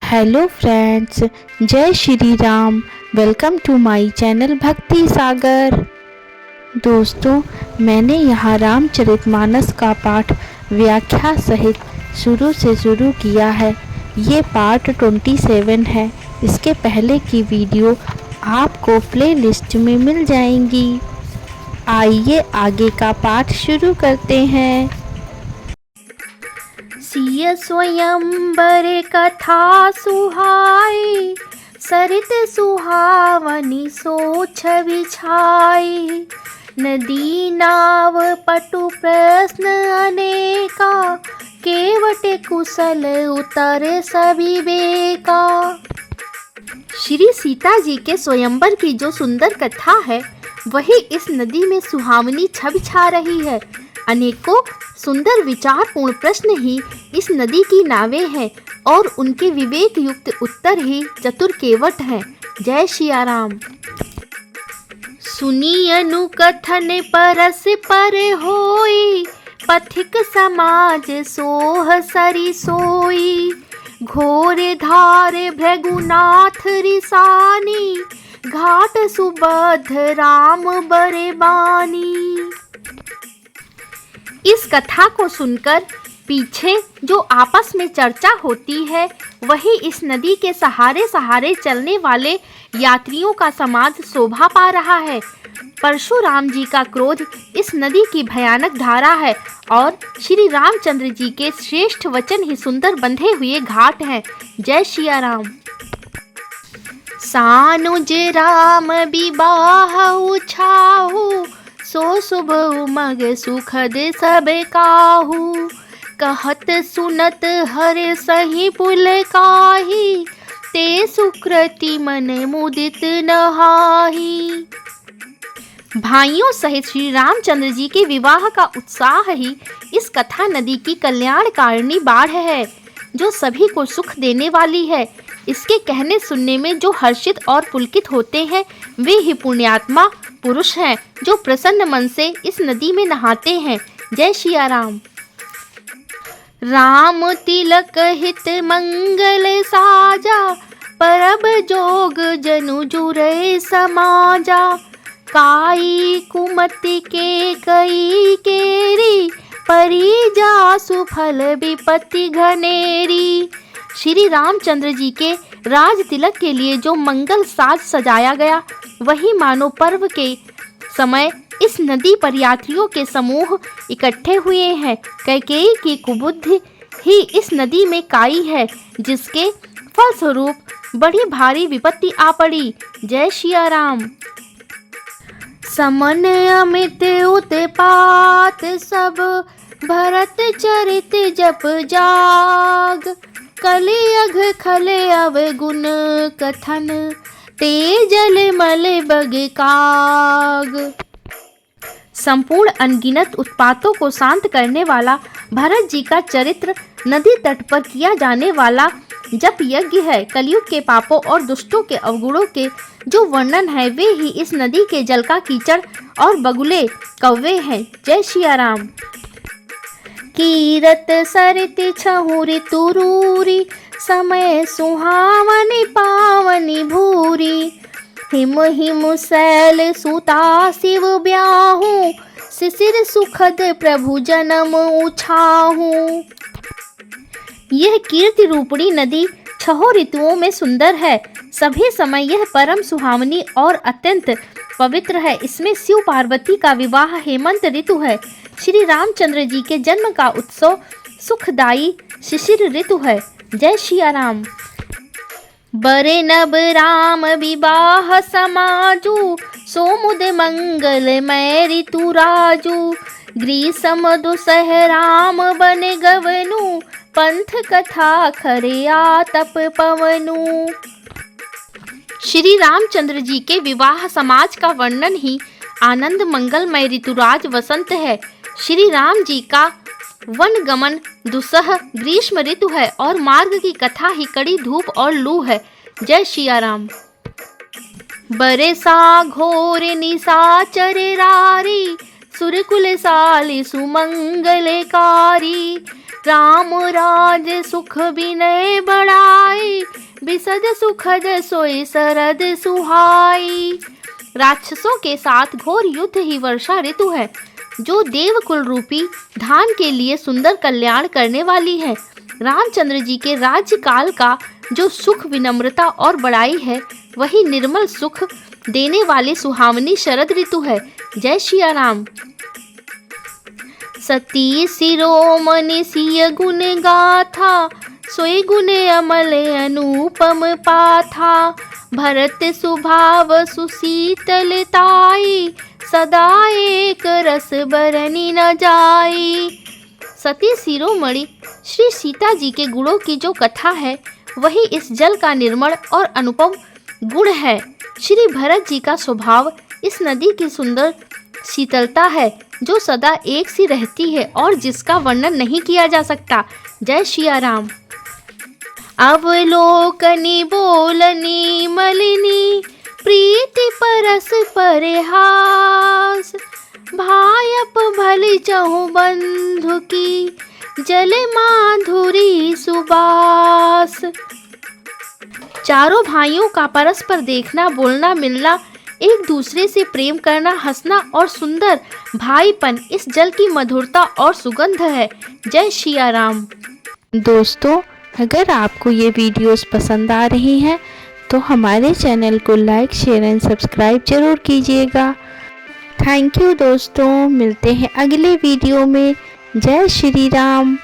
Hello friends, जय Shri Ram. Welcome to my channel Bhakti Sagar. दोस्तों, मैंने यहाँ रामचरितमानस का पाठ व्याख्या सहित शुरू से शुरू किया है। ये पार्ट 27 है। इसके पहले की वीडियो आपको प्लेलिस्ट में मिल जाएंगी। आइए आगे का पाठ शुरू करते हैं। सिय स्वयंवर कथा सुहाई, सरित सुहावनी सोच विछाई। नदी नाव पटु प्रश्न अनेका, केवट कुशल उतरे सभी बेका। श्री सीता जी के स्वयंवर की जो सुंदर कथा है, वही इस नदी में सुहावनी छवि छा रही है। अनेकों सुंदर विचारपूर्ण प्रश्न ही इस नदी की नावें हैं और उनके विवेक युक्त उत्तर ही चतुर केवट हैं। जय सिया राम। सुनी अनुकथन परस पर होई, पथिक समाज सोह सरी सोई। घोर धार भृगुनाथ रिसानी, घाट सुबध राम बरे बानी। इस कथा को सुनकर पीछे जो आपस में चर्चा होती है, वही इस नदी के सहारे सहारे चलने वाले यात्रियों का समाज शोभा पा रहा है। परशुराम जी का क्रोध इस नदी की भयानक धारा है और श्री रामचंद्र जी के श्रेष्ठ वचन ही सुंदर बंधे हुए घाट हैं। जय सिया राम। सानुज राम विवाह उछाहु, सो शुभ उमग सुखद सब काहू। कहत सुनत हर सही पुल काही, ते सुकृति मन मुदित नहाही। भाइयों सहित श्री रामचंद्र जी के विवाह का उत्साह ही इस कथा नदी की कल्याणकारिणी बाढ़ है, जो सभी को सुख देने वाली है। इसके कहने सुनने में जो हर्षित और पुलकित होते हैं, वे ही पुण्यात्मा पुरुष हैं, जो प्रसन्न मन से इस नदी में नहाते हैं। जय सिया राम। राम तिलक हित मंगल साजा, परब जोग जनु जुरे समाजा। काई कुमति के कई केरी, परिजा सुफल विपत्ति घनेरी। श्री रामचंद्र जी के राज तिलक के लिए जो मंगल साज सजाया गया, वही मानो पर्व के समय इस नदी पर यात्रियों के समूह इकट्ठे हुए हैं। कैकेयी की कुबुद्धि ही इस नदी में काई है, जिसके फलस्वरूप बड़ी भारी विपत्ति आ पड़ी। जय सिया राम। समन अमित उत्पात सब, भरत चरित जप जाग। कलियघ खले अवगुण कथन, ते जल मल बग काग। संपूर्ण अनगिनत उत्पातों को शांत करने वाला भरत जी का चरित्र नदी तट पर किया जाने वाला जप यज्ञ है। कलयुग के पापों और दुष्टों के अवगुणों के जो वर्णन है, वे ही इस नदी के जल का कीचड़ और बगुले कौवे हैं। जय सिया राम। कीरत सरित छहु ऋतु रूरी, समय सुहावनी पावनी भूरी। हिम हिम शैल सुता शिव ब्याहू, शिशिर सुखद प्रभु जन्म उछाहू। यह कीर्ति रूपणी नदी छहों ऋतुओं में सुंदर है। सभी समय यह परम सुहावनी और अत्यंत पवित्र है। इसमें शिव पार्वती का विवाह हेमंत ऋतु है। श्री रामचंद्र जी के जन्म का उत्सव सुखदायी शिशिर ऋतु है। जय सिया राम। बरे नब राम विवाह समाजू, सोमुद मंगलमय ऋतु राजू। ग्रीष्म दुसह राम बन गवनु, पंथ कथा खरे आतप पवनु। श्री रामचंद्र जी के विवाह समाज का वर्णन ही आनंद मंगलमय ऋतुराज वसंत है। श्री राम जी का वन गमन दुसह ग्रीष्म ऋतु है और मार्ग की कथा ही कड़ी धूप और लू है। जय सिया राम। बरे सा घोर निशाचर रारी, सुरकुल साली सुमंगलकारी। राम राज सुख विनय बढ़ाई, सद सुखद सोई सरद सुहाई। राक्षसों के साथ घोर युद्ध ही वर्षा ऋतु है, जो देवकुल रूपी धान के लिए सुंदर कल्याण करने वाली है। रामचंद्र जी के राज्य काल का जो सुख, विनम्रता और बड़ाई है, वही निर्मल सुख देने वाली सुहावनी शरद ऋतु है। जय सिया राम। सती शिरोमणि सिय गुण गाथा, सोई गुण अमल अनुपम पाथा। भरत स्वभाव सुशीतलताई, सदा एक रस बरनी न जाई। सती शिरोमणि श्री सीता जी के गुणों की जो कथा है, वही इस जल का निर्मल और अनुपम गुण है। श्री भरत जी का स्वभाव इस नदी की सुंदर शीतलता है, जो सदा एक सी रहती है और जिसका वर्णन नहीं किया जा सकता। जय सिया राम। अवलोकनी बोलनी मलिनी, प्रीति परस परिहास। भायप भली चहु बंधु की, जल माधुरी सुबास। चारों भाइयों का परस्पर देखना, बोलना, मिलना, एक दूसरे से प्रेम करना, हंसना और सुंदर भाईपन इस जल की मधुरता और सुगंध है। जय सिया राम। दोस्तों, अगर आपको ये वीडियोस पसंद आ रही हैं तो हमारे चैनल को लाइक, शेयर एंड सब्सक्राइब जरूर कीजिएगा। थैंक यू दोस्तों, मिलते हैं अगले वीडियो में। जय श्री राम।